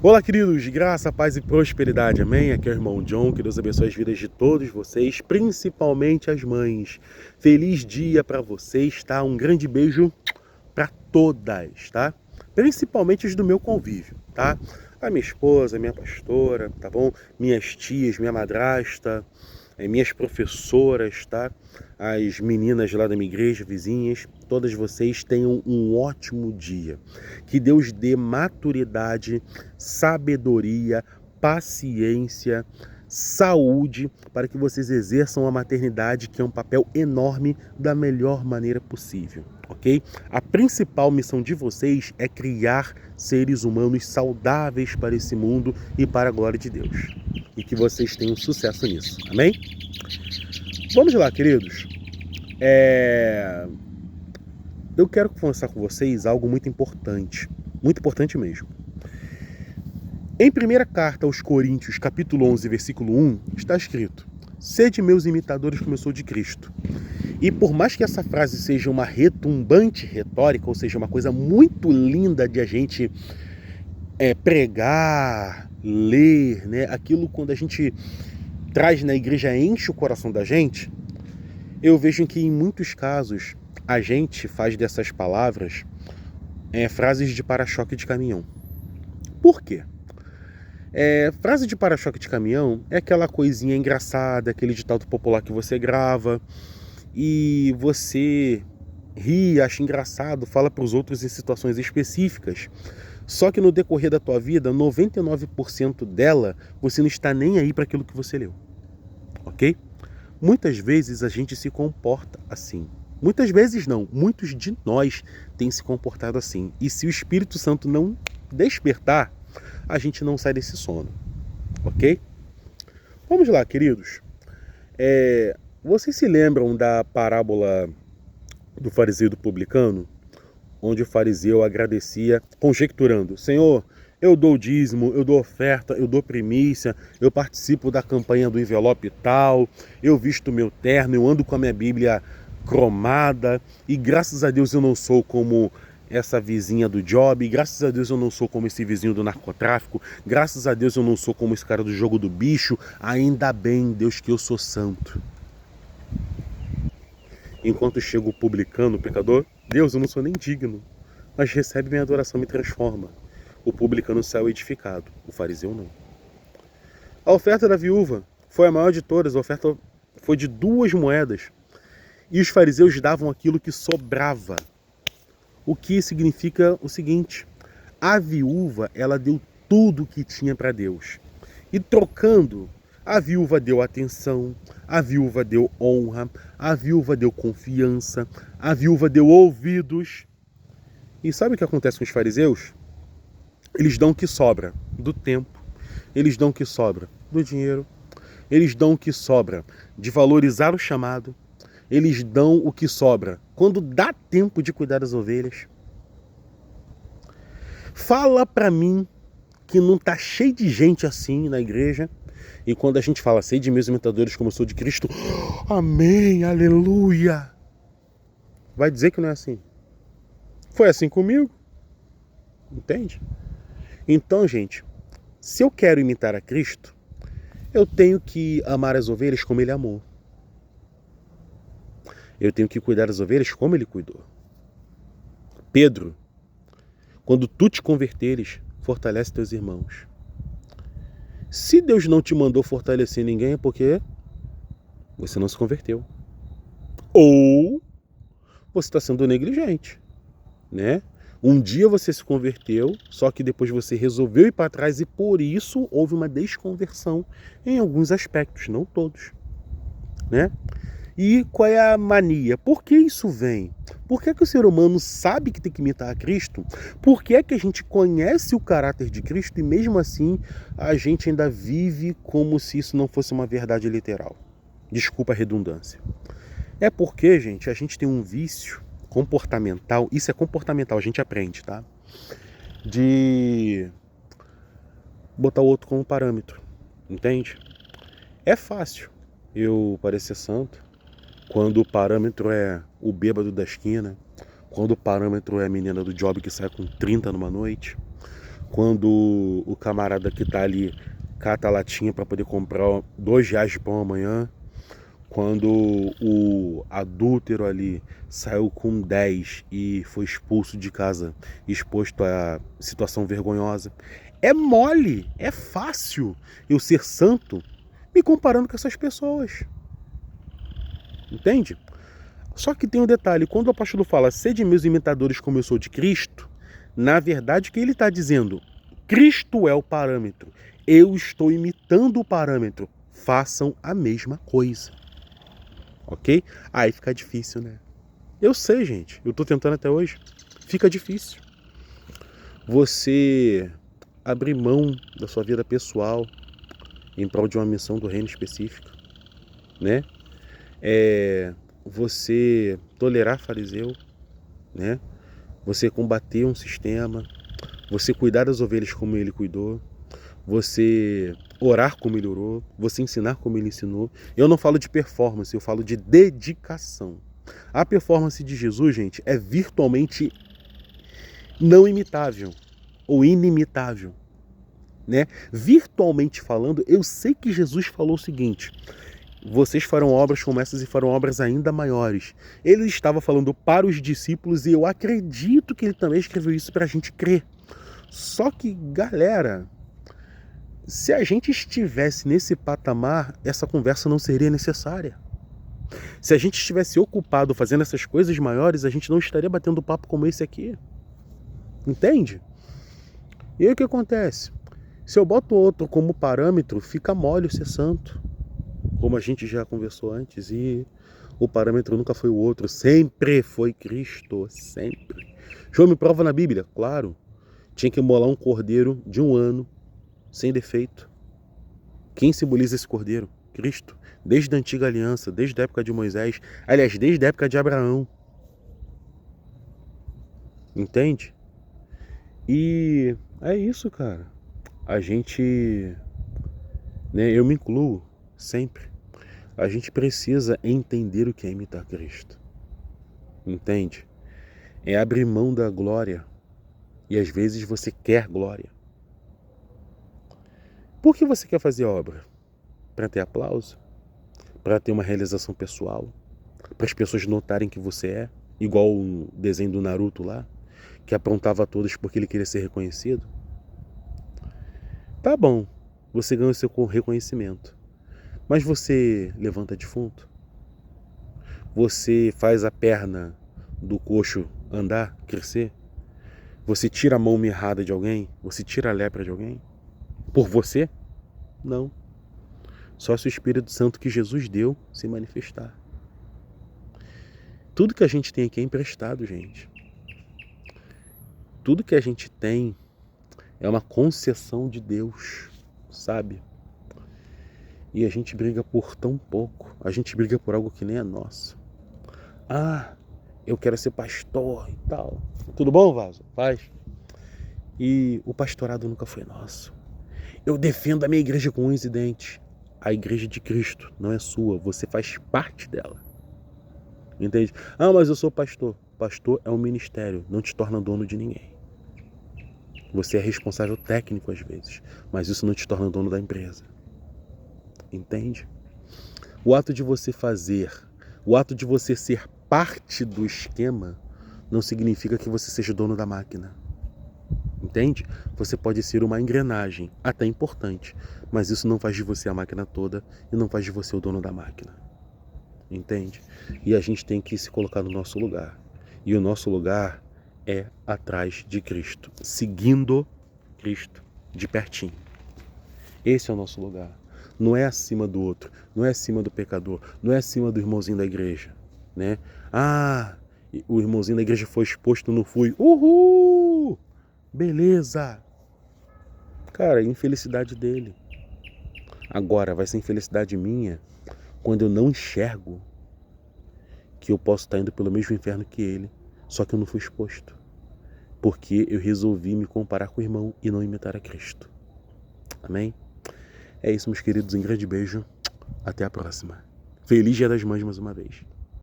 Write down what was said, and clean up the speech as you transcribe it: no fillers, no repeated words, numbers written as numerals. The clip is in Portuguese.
Olá, queridos, graça, paz e prosperidade, amém? Aqui é o irmão John, que Deus abençoe as vidas de todos vocês, principalmente as mães. Feliz dia para vocês, tá? Um grande beijo para todas, tá? Principalmente as do meu convívio, tá? A minha esposa, a minha pastora, tá bom? Minhas tias, minha madrasta, minhas professoras, tá? As meninas lá da minha igreja, vizinhas, todas vocês tenham um ótimo dia. Que Deus dê maturidade, sabedoria, paciência, saúde, para que vocês exerçam a maternidade, que é um papel enorme, da melhor maneira possível, ok? A principal missão de vocês é criar seres humanos saudáveis para esse mundo e para a glória de Deus. E que vocês tenham sucesso nisso, amém? Vamos lá, queridos. Eu quero conversar com vocês algo muito importante mesmo. Em primeira carta aos Coríntios, capítulo 11, versículo 1, está escrito: sede meus imitadores como eu sou de Cristo. E por mais que essa frase seja uma retumbante retórica, ou seja, uma coisa muito linda de a gente pregar, ler, né? Aquilo quando a gente traz na igreja enche o coração da gente, eu vejo que em muitos casos a gente faz dessas palavras frases de para-choque de caminhão. Por quê? Frase de para-choque de caminhão é aquela coisinha engraçada, aquele ditado popular que você grava e você ri, acha engraçado, fala para os outros em situações específicas. Só que no decorrer da tua vida, 99% dela, você não está nem aí para aquilo que você leu, ok? Muitas vezes a gente se comporta assim. Muitas vezes não, muitos de nós têm se comportado assim. E se o Espírito Santo não despertar, a gente não sai desse sono, ok? Vamos lá, queridos. Vocês se lembram da parábola do fariseu e do publicano? Onde o fariseu agradecia, conjecturando: Senhor, eu dou dízimo, eu dou oferta, eu dou primícia, eu participo da campanha do envelope tal, eu visto meu terno, eu ando com a minha Bíblia cromada, e graças a Deus eu não sou como essa vizinha do job, graças a Deus eu não sou como esse vizinho do narcotráfico, graças a Deus eu não sou como esse cara do jogo do bicho, ainda bem, Deus, que eu sou santo. Enquanto chega o publicano, o pecador: Deus, eu não sou nem digno, mas recebe minha adoração, me transforma. O publicano saiu edificado, o fariseu não. A oferta da viúva foi a maior de todas, a oferta foi de 2 moedas. E os fariseus davam aquilo que sobrava. O que significa o seguinte: a viúva, ela deu tudo o que tinha para Deus. E trocando, a viúva deu atenção, a viúva deu honra, a viúva deu confiança, a viúva deu ouvidos. E sabe o que acontece com os fariseus? Eles dão o que sobra do tempo, eles dão o que sobra do dinheiro, eles dão o que sobra de valorizar o chamado, eles dão o que sobra quando dá tempo de cuidar das ovelhas. Fala pra mim que não tá cheio de gente assim na igreja, e quando a gente fala: sede meus imitadores como eu sou de Cristo, amém, aleluia, vai dizer que não é assim. Foi assim comigo, entende? Então, gente, se eu quero imitar a Cristo, eu tenho que amar as ovelhas como Ele amou. Eu tenho que cuidar das ovelhas como Ele cuidou. Pedro: quando tu te converteres, fortalece teus irmãos. Se Deus não te mandou fortalecer ninguém, é porque você não se converteu. Ou você está sendo negligente, né? Um dia você se converteu, só que depois você resolveu ir para trás e por isso houve uma desconversão em alguns aspectos, não todos, né? E qual é a mania? Por que isso vem? Por que o ser humano sabe que tem que imitar a Cristo? Por que a gente conhece o caráter de Cristo e mesmo assim a gente ainda vive como se isso não fosse uma verdade literal? Desculpa a redundância. É porque, gente, a gente tem um vício comportamental, isso é comportamental, a gente aprende, tá? De botar o outro como parâmetro, entende? É fácil eu parecer santo quando o parâmetro é o bêbado da esquina, quando o parâmetro é a menina do job que sai com 30 numa noite, quando o camarada que tá ali cata a latinha para poder comprar R$ 2 de pão amanhã, quando o adúltero ali saiu com 10 e foi expulso de casa, exposto a situação vergonhosa. É mole, é fácil eu ser santo me comparando com essas pessoas. Entende? Só que tem um detalhe, quando o apóstolo fala, sede meus imitadores como eu sou de Cristo, na verdade o que ele está dizendo? Cristo é o parâmetro, eu estou imitando o parâmetro, façam a mesma coisa. Ok? Aí fica difícil, né? Eu sei, gente, eu tô tentando até hoje, fica difícil. Você abrir mão da sua vida pessoal em prol de uma missão do reino específica, né? Você tolerar fariseu, né? Você combater um sistema, você cuidar das ovelhas como ele cuidou, você orar como ele orou, você ensinar como ele ensinou. Eu não falo de performance, eu falo de dedicação. A performance de Jesus, gente, é virtualmente não imitável ou inimitável, né? Virtualmente falando, eu sei que Jesus falou o seguinte: vocês farão obras como essas e farão obras ainda maiores. Ele estava falando para os discípulos e eu acredito que ele também escreveu isso para a gente crer. Só que, galera, se a gente estivesse nesse patamar, essa conversa não seria necessária. Se a gente estivesse ocupado fazendo essas coisas maiores, a gente não estaria batendo papo como esse aqui. Entende? E aí o que acontece? Se eu boto outro como parâmetro, fica mole ser santo. Como a gente já conversou antes, e o parâmetro nunca foi o outro, sempre foi Cristo, sempre. João me prova na Bíblia, claro. Tinha que molar um cordeiro de 1 ano, sem defeito. Quem simboliza esse cordeiro? Cristo. Desde a antiga aliança, desde a época de Moisés, aliás, desde a época de Abraão. Entende? E é isso, cara. A gente, né, eu me incluo sempre. A gente precisa entender o que é imitar Cristo. Entende? É abrir mão da glória. E às vezes você quer glória. Por que você quer fazer obra? Para ter aplauso? Para ter uma realização pessoal? Para as pessoas notarem que você é? Igual o desenho do Naruto lá, que aprontava a todos porque ele queria ser reconhecido? Tá bom, você ganha o seu reconhecimento. Mas você levanta defunto? Você faz a perna do coxo andar, crescer? Você tira a mão mirrada de alguém? Você tira a lepra de alguém? Por você? Não. Só se o Espírito Santo que Jesus deu se manifestar. Tudo que a gente tem aqui é emprestado, gente. Tudo que a gente tem é uma concessão de Deus, sabe? E a gente briga por tão pouco. A gente briga por algo que nem é nosso. Ah, eu quero ser pastor e tal. Tudo bom, Vaso? Paz. E o pastorado nunca foi nosso. Eu defendo a minha igreja com unhas e dentes. A igreja de Cristo não é sua, você faz parte dela. Entende? Ah, mas eu sou pastor. Pastor é um ministério, não te torna dono de ninguém. Você é responsável técnico às vezes, mas isso não te torna dono da empresa. Entende? O ato de você fazer, o ato de você ser parte do esquema, não significa que você seja dono da máquina. Entende? Você pode ser uma engrenagem, até importante, mas isso não faz de você a máquina toda e não faz de você o dono da máquina. Entende? E a gente tem que se colocar no nosso lugar. E o nosso lugar é atrás de Cristo, seguindo Cristo de pertinho. Esse é o nosso lugar. Não é acima do outro, não é acima do pecador, não é acima do irmãozinho da igreja, né? Ah, o irmãozinho da igreja foi exposto, não fui. Uhul! Beleza! Cara, infelicidade dele. Agora, vai ser infelicidade minha quando eu não enxergo que eu posso estar indo pelo mesmo inferno que ele, só que eu não fui exposto. Porque eu resolvi me comparar com o irmão e não imitar a Cristo. Amém? É isso, meus queridos. Um grande beijo. Até a próxima. Feliz Dia das Mães mais uma vez.